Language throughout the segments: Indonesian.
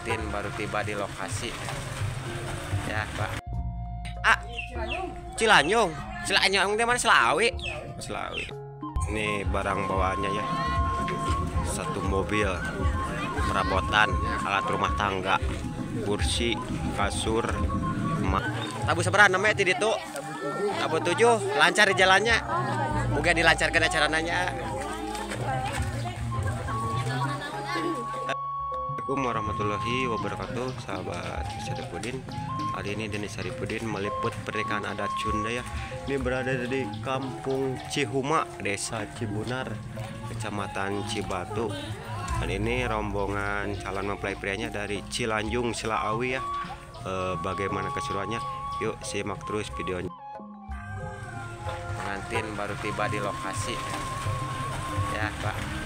pengantin baru tiba di lokasi. Ya, Pak. Cilanyung. Cilanyung di mana? Selawi. Selawi. Ini barang bawaannya ya. Satu mobil perabotan alat rumah tangga, kursi, kasur, tabu seberapa namanya tadi tuh? Tabu 7, lancar di jalannya. Moga dilancarkan acaranya. Assalamualaikum warahmatullahi wabarakatuh, sahabat Saripudin. Hari ini Denny Saripudin meliput pernikahan adat Sunda ya. Ini berada di Kampung Cihuma, Desa Cibunar, Kecamatan Cibatu. Dan ini rombongan calon mempelai prianya dari Cilanjung, Selaawi ya. Bagaimana keseruannya? Yuk simak terus videonya. Pengantin baru tiba di lokasi. Ya, Pak.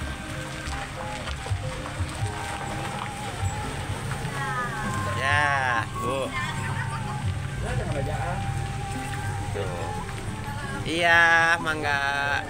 Ya, Bu. Tuh. Iya, mangga.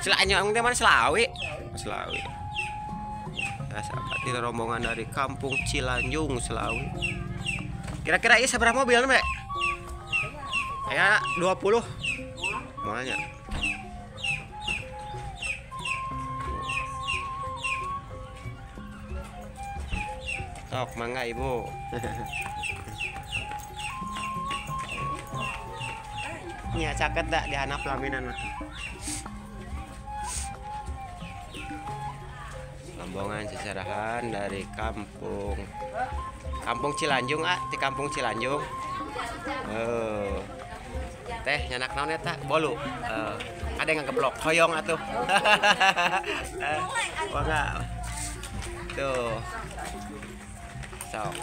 Cilanyung di mana? Selawi. Selawi. Ya, sahabat, ini rombongan dari Kampung Cilanjung, Selawi. Kira-kira ini seberapa mobil, Mbak? Ya, 20. Makanya. Sok, mangga Ibu. Nya caket dak di anak pelaminan mah. Rombongan seserahan dari Kampung Cilanjung di Kampung Cilanjung. Teh nyanak naon eta? Bolu. Ada yang ngeblok hoyong atuh. Wah enggak. Tuh. Sok.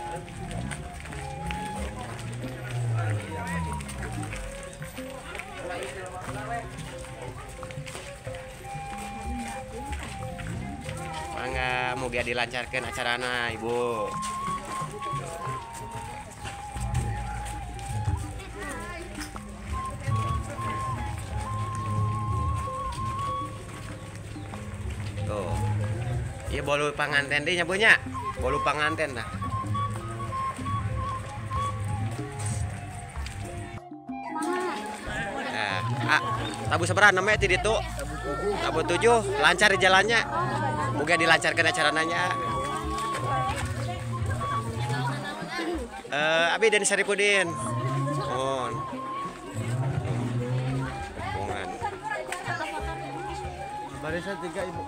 Mangga mugia dilancarkan acarana Ibu. Tuh. Iya bolu panganten deh nyabunya. Bolu panganten dah. Tabu seberapa namanya tadi tuh? Tabu 7, lancar di jalannya. Moga dilancarkan acaranya. Abi Denny Saripudin. Mohon. Hubungan. Barisan 3 Ibu.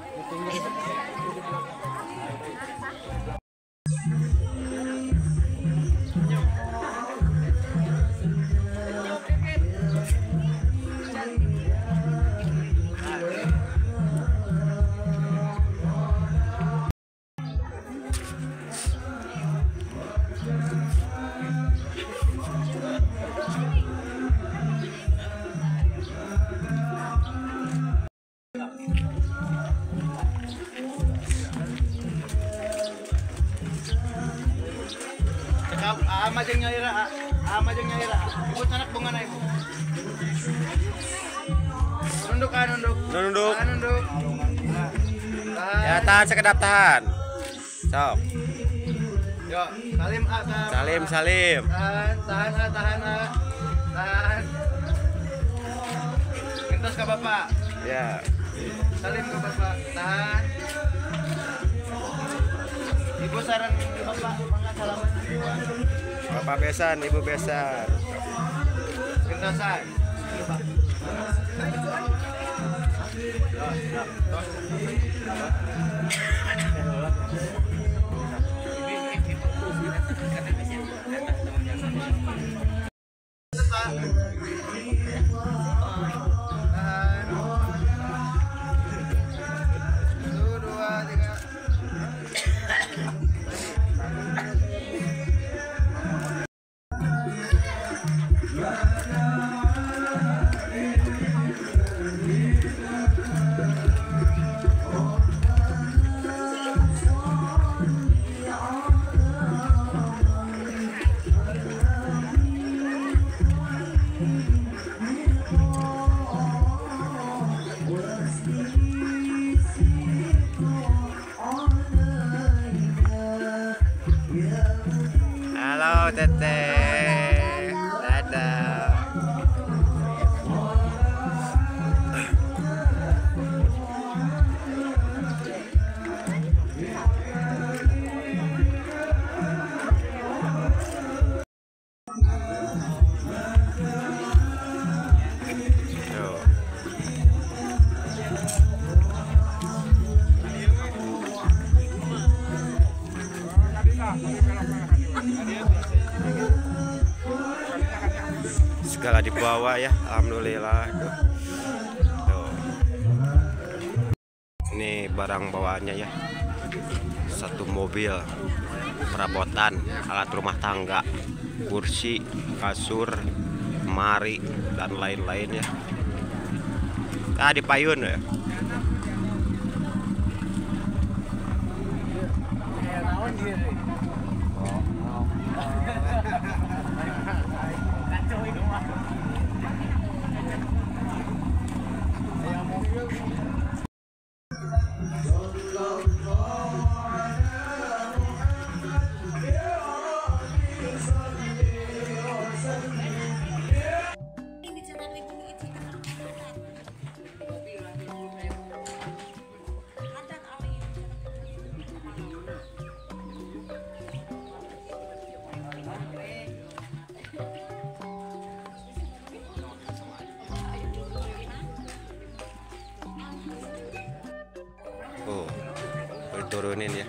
Majeng nyaira. Ibu anak bunga na Ibu. Nunduk. Nunduk. Ya, tahan sekedap tahan. Sok. Yo, Salim. Tahan. Mintos ke Bapak. Ya. Salim ke Bapak. Tahan. Ibu sarang Bapak, mangga salaman. Bapak besan, Ibu besan. Pintosan. Halo Teteh, dadah. Segala dibawa ya, alhamdulillah. Tuh. Ini barang bawaannya ya, satu mobil, perabotan, alat rumah tangga, kursi, kasur, lemari, dan lain-lain ya. Di payun ya. Oh, diturunin ya.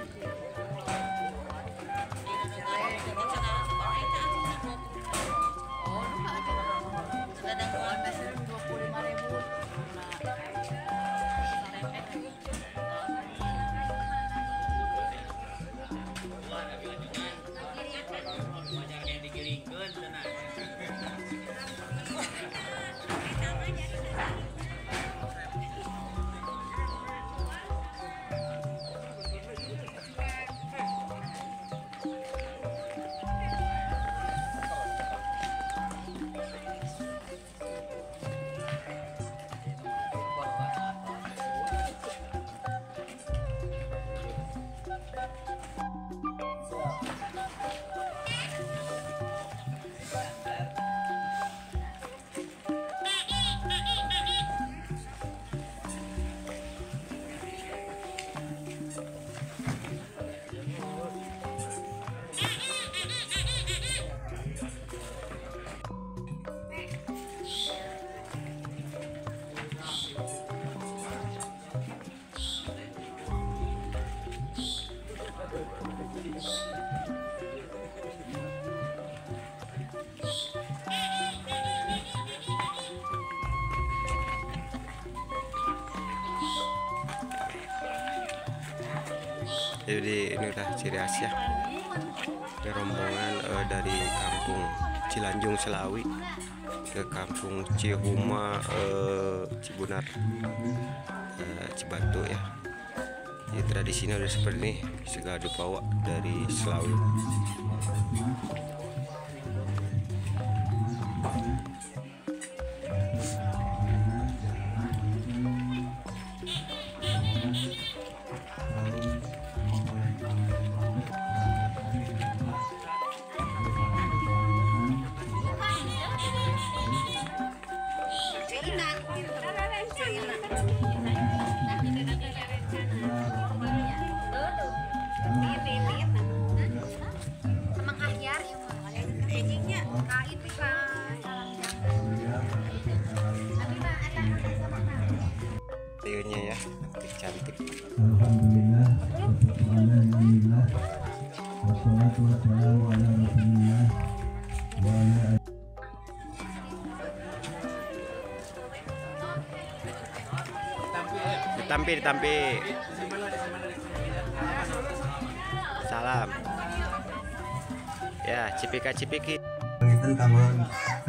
Jadi ini udah ciri khas ya. Ini rombongan dari kampung Cilanjung Selawi ke kampung Cihuma Cibunar Cibatu ya. Jadi tradisinya udah seperti ini, segala dibawa dari Selawi. Emang ahyar cantik. Alhamdulillah, alhamdulillah, wassalatu wassalamu ala rasulillah wa ala Ditampi. Salam. Ya, cipika-cipiki. Panginten kanggo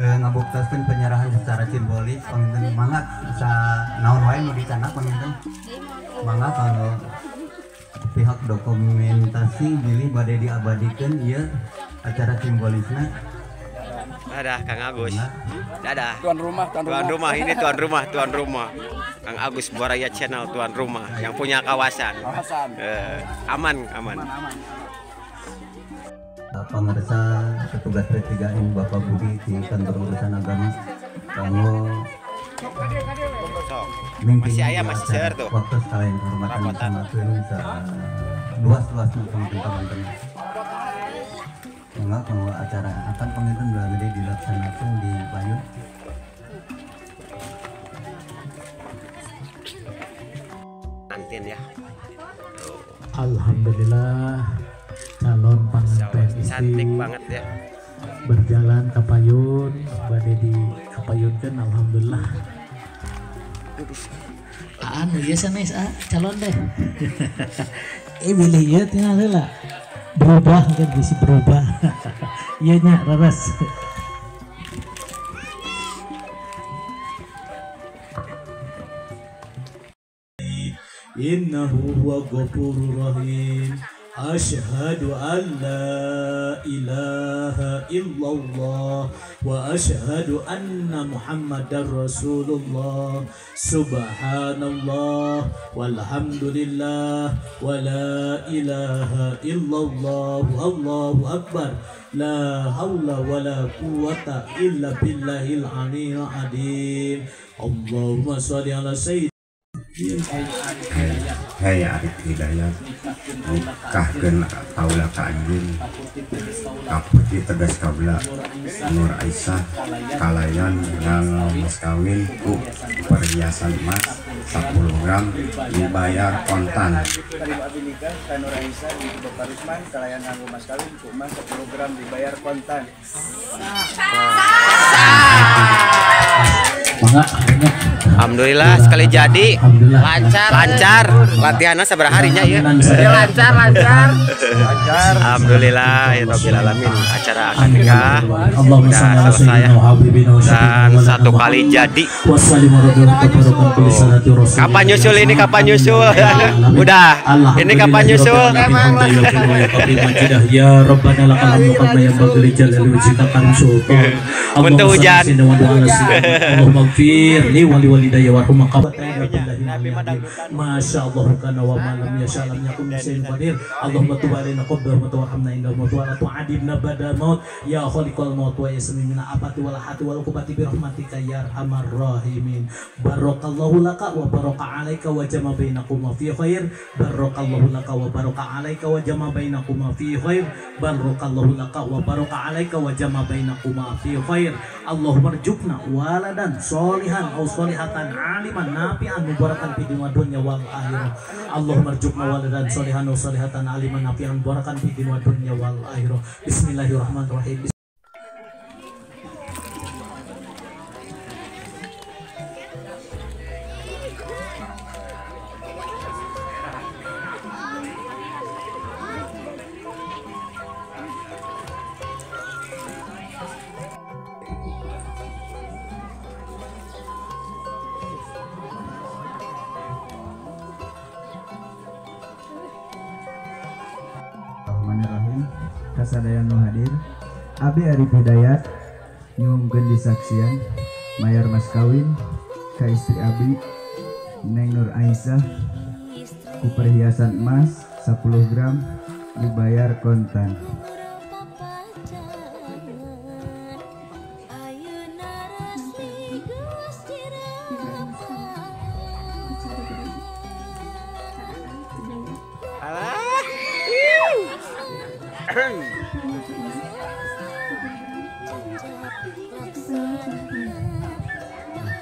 ngabuktaskeun penyerahan secara simbolis. Panginten mangga bisa naon wae nu dicana panginten. Mangga kanggo pihak dokumentasi bilih bade diabadikeun ieu acara simbolisna. Dadah Kang Agus. Dadah. Tuan rumah. Ini tuan rumah. Kang Agus Buaraya Channel tuan rumah yang punya kawasan. Aman. Pangarsa petugas P3M Bapak Budi di kantor urusan agama kanggo Masih ayam masih seger tuh. Waktu sekalian kehormatan bersamakeun luas-luasna panginten. Enggak, kalau acara akan panginten belah gede dilaksanakan di Bayu. Antin ya. Alhamdulillah calon pengantin Cantik banget ya. berjalan ke payun bade di kapayunkeun alhamdulillah. Anu ieu sanes calon deh. Bilih ieu tinggal heula. Berubah kan bisa berubah. Ieu nya raras. Innahu huwa ghafurur rahim. Asyhadu an la ilaha illallah wa asyhadu anna Muhammadar Rasulullah. Subhanallah walhamdulillah wa la ilaha illallah Allahu akbar. La haula wa la quwwata illa billahil aliyyil azim. Allahumma shalli ala sayyidina Hai Arif Hidayat nikahkeun kaula ka anjeun kaputi tegas kabla Nur Aisyah kalayan ngang mas kawin ku perhiasan emas 10 gram dibayar kontan. Tadi Abi nikah ka Nur Aisyah di Bapak Rusman kalayan nganggo mas kawin ku emas 10 gram dibayar kontan. Alhamdulillah sekali jadi lancar latihannya seberapa harinya ya lancar alhamdulillah ya rabbil alamin acara akad nikah sudah selesai dan 1 kali jadi. Kapan nyusul ini udah ini kapan nyusul ya Rabbana lakal hamdu kama yanbaghi li jalali wajhika karim sultan. Untuk hujan. Allahumma ighfir li wa li walidayya warhamhum Masya Allah kana wa ma lam yasha lam yakun syai'un qadir. Allahumma tub alaina qabla wa warhamna inda maut wa la tu'adibna ba'da maut ya khaliqal maut wa yasmi min apati wal hati wal qubati bi rahmatika ya arhamar rahimin. Barakallahu laka wa baraka alaika wa jama bainakum fi khair. Barakallahu laka wa baraka alaika wa jama bainakum fi khair. Barakallahu laka wa baraka alaika wa jama bainakum fi khair. Allahumma rzuqna waladan sholihan aw sholihatan aliman nafi'an mubarakan fid dunya wal akhirah. Allahumma rzuqna waladan sholihan aw sholihatan aliman nafi'an mubarakan fid dunya wal akhirah. Bismillahirrahmanirrahim. Bismillahirrahmanirrahim. Kasadaya nu hadir Abi Arif Hidayat nyungkeun disaksian mayar mas kawin ka istri Abi Neng Nur Aisyah ku perhiasan emas 10 gram dibayar kontan.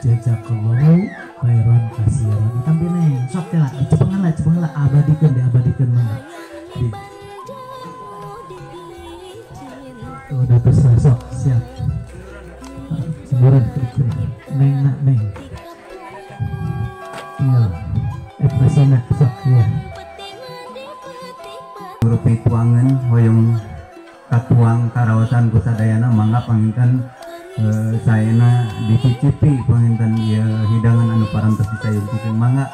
Jazakallahu khairan kasiran tapi neng sok teh lah cepengan lah abadikeun mah di tuh udah besar sok siap semburan neng iya ekspresinya sok iya Rupi tuangan hoyong katuang karawasan kusadayana mangga panginten sayana dicicipi panginten ya hidangan anu parantos disayungkeun mangga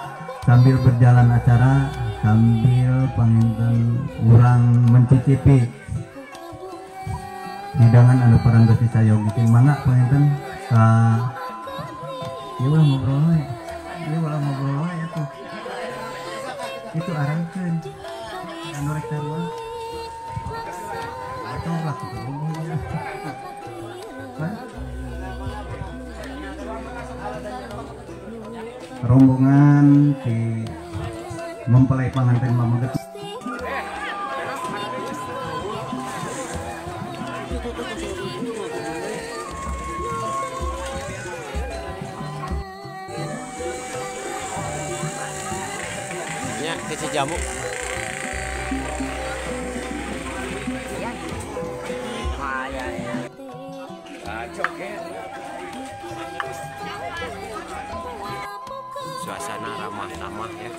sambil berjalan acara sambil panginten urang mencicipi hidangan anu parantos disayungkeun mangga panginten ieu ulah ngobrol we atuh itu arangkeun anu rek sarua coba rombongan di mempelai pengantin mamaget nya kece jamu suasana ramah tamah ya.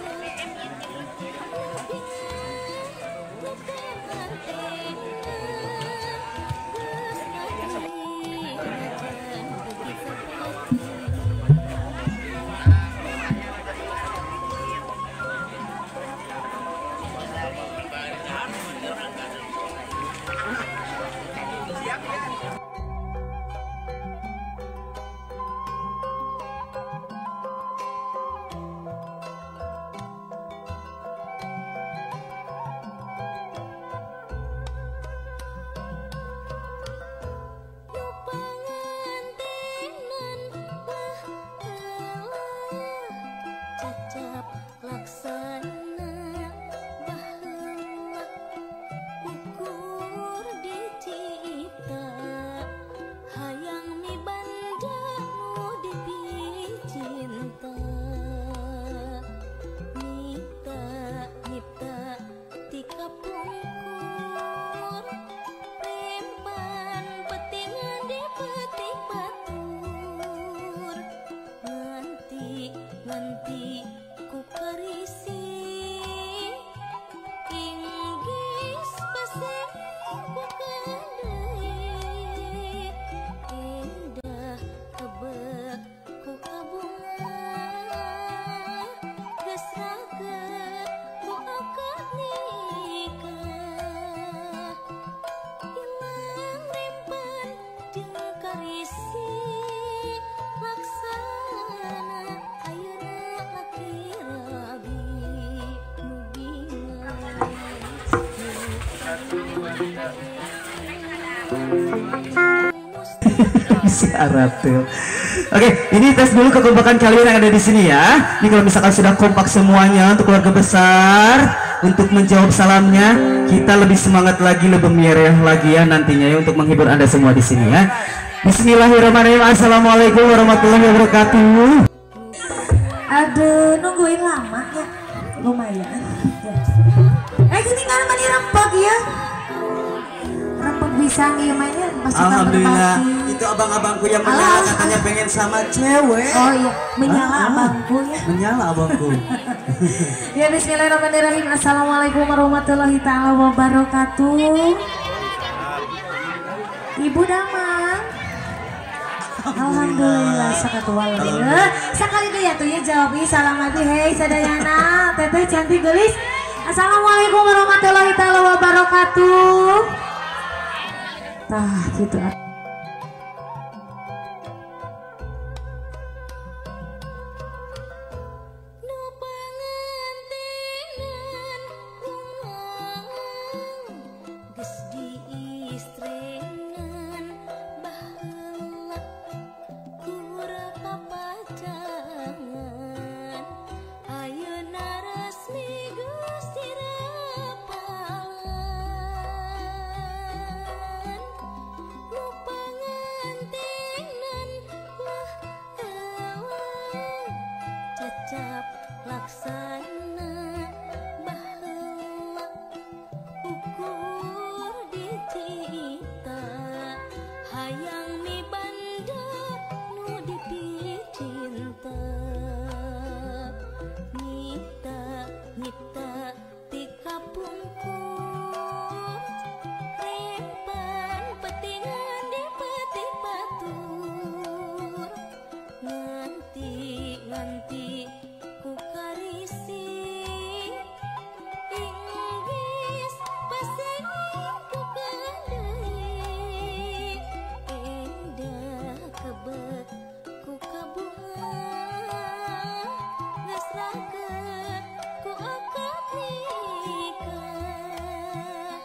Syarat tuh. Oke, ini tes dulu kekompakan kalian yang ada di sini ya. Ini kalau misalkan sudah kompak semuanya untuk keluarga besar untuk menjawab salamnya, kita lebih semangat lagi, lebih meriah lagi ya nantinya ya untuk menghibur Anda semua di sini ya. Bismillahirrahmanirrahim. Assalamualaikum warahmatullahi wabarakatuh. Aduh, nungguin lama ya. Lumayan. Gini kan mani rempok ya. Rempok bisa nih mainnya masih alhamdulillah. Itu abang-abangku yang menyala katanya pengen sama cewek. Oh iya, menyala abangku ya. Menyala abangku. Ya bismillahirrahmanirrahim. Assalamualaikum warahmatullahi taala wabarakatuh. Ibu Damang. Alhamdulillah sakatuwalnya. Sekali deh ya tuh ya jawabi salam hati hei sadayana teteh cantik gelis. Assalamualaikum warahmatullahi taala wabarakatuh. Tah gitu. laksana baheula ukur dicita hayang mibanda nu dipicinta nyipta ti kapungkur rempan petingan di peti batur nganti ku karisi inggis pasening ku kadai endah kebet ku kabunga ngasrakeun ku akad nikah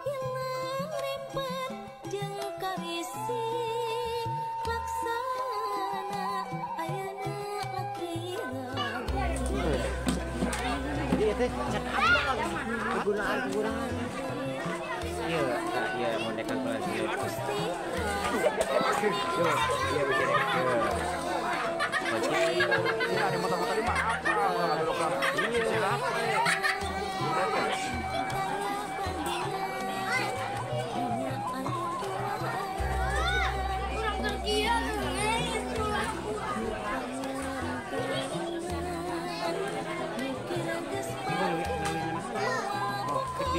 ilang rempan jeung karisi laksana ayana laki lagu Iya mau nekat lagi.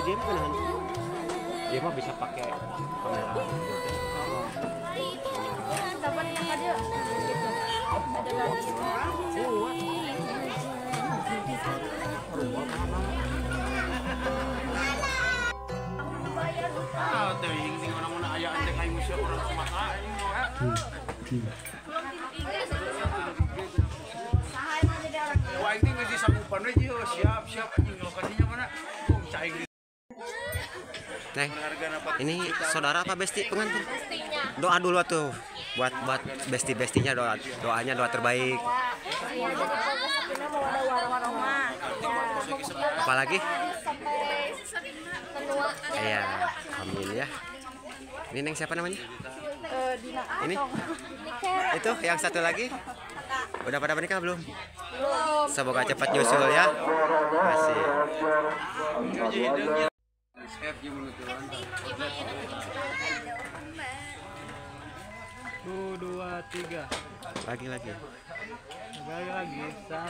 Dia kan dia mah bisa pakai kamera. Neng, ini saudara apa besti pengantin? Doa dulu tuh buat besti-bestinya, doanya doa terbaik. Apalagi? Iya, amin ya. Ini Neng siapa namanya? Ini? Itu yang satu lagi? Udah pada menikah belum? Belum. Semoga cepat nyusul ya. Masih. 1, 2, 3. Lagi. 1, 2, 3.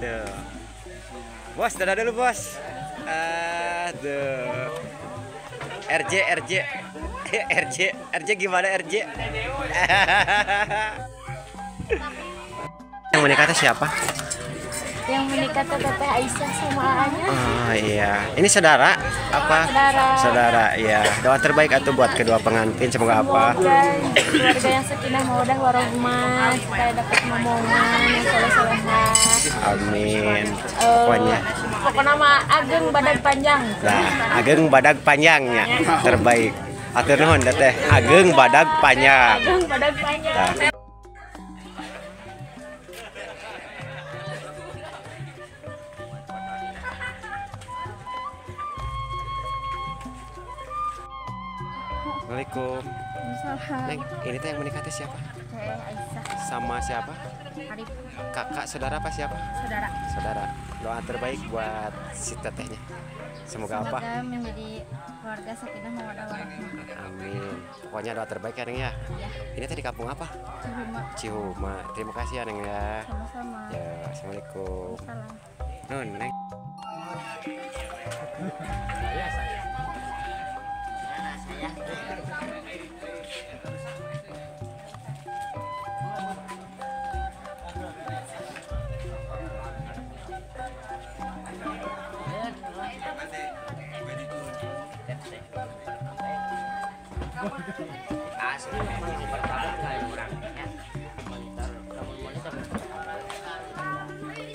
Tuh. Bos, dadah dulu bos. Aduh. RJ gimana RJ? Yang menikah itu siapa? Yang menikah Teteh Aisyah sama Aanya. Oh iya, ini saudara apa? Saudara, iya. Doa terbaik atau buat kedua pengantin semoga apa? Keluarga yang sakinah mawaddah warahmah, supaya dapat momongan yang soleh-solehah. Amin. Pokoknya mah ageng badag panjang. Nah, ageng badag panjangnya terbaik. Atur nuhun Teteh, ageng badag panjang. Ageng badag panjang. Nah. Assalamualaikum. Neng, ini tuh yang menikah tuh siapa? Aisyah. Sama siapa? Arif. Kakak, saudara apa siapa? Saudara. Saudara. Doa terbaik buat si tetehnya. Semoga apa? Semoga menjadi keluarga sakinah mawaddah warahmah. Amin. Pokoknya doa terbaik ya Neng ya. Iya. Ini tadi kampung apa? Cihuma. Cihuma. Terima kasih ya Neng ya. Sama-sama. Ya, assalamualaikum. Salam. Nun, Neng.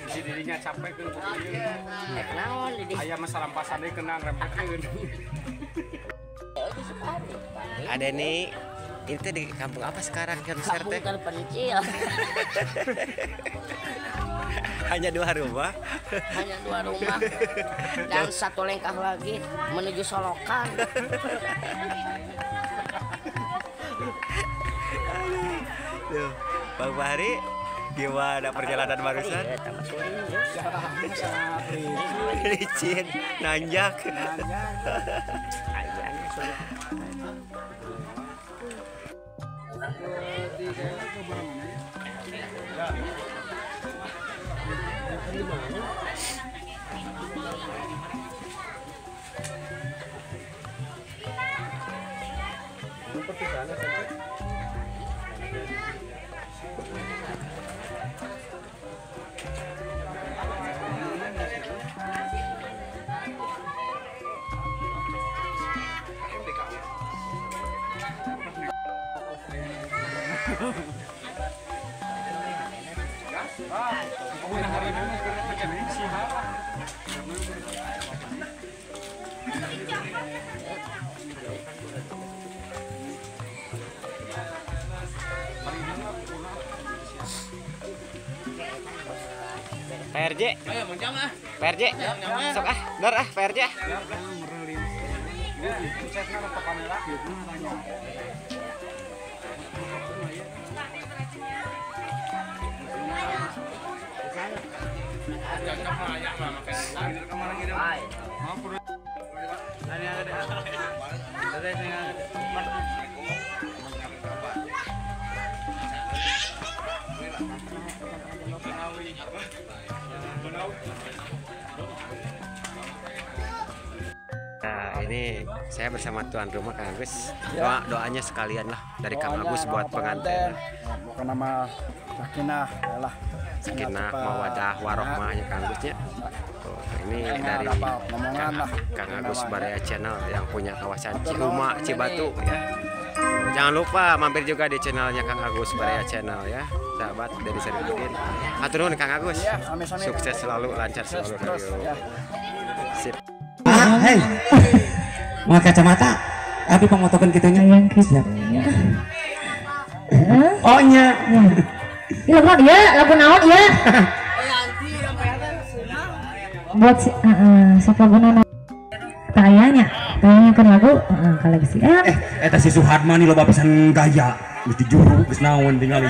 Si dirinya capek ke ayam masalah pasan deh kenang remekeun. Ada nih. Ini teh di kampung apa sekarang konser teh? Kampung terpencil. Hanya 2 rumah. Hanya 2 rumah dan 1 lengkah lagi menuju Solokan. Tuh, Bang Fahri, gimana perjalanan barusan? Licin, nanjak. PRJ, PRJ, sok ah, dar ah PRJ. Nah, ini saya bersama tuan rumah Kang Agus. Doanya sekalian lah dari Kang Agus buat pengantin. Bukan nama sakinah lah. Sakinah mawadah warohmahnya Kang Agusnya. Ini dari Kang Agus Baraya Channel yang punya kawasan Cihuma, Cibatu ya. Jangan lupa mampir juga di channelnya Kang Agus Baraya Channel ya, sahabat dari Saripudin. Hatur nuhun Kang Agus. Sukses selalu, lancar selalu. Sip. Hei, mau kacamata? Tapi pemotokan kitanya yang siap. Oh nya. Ya lagu dia, lagu naon ya? Buat siapa guna tayanya kan lagu kalau sih. Eta si Suharman nih lo pisan gaya, mesti juru geus naon tinggali.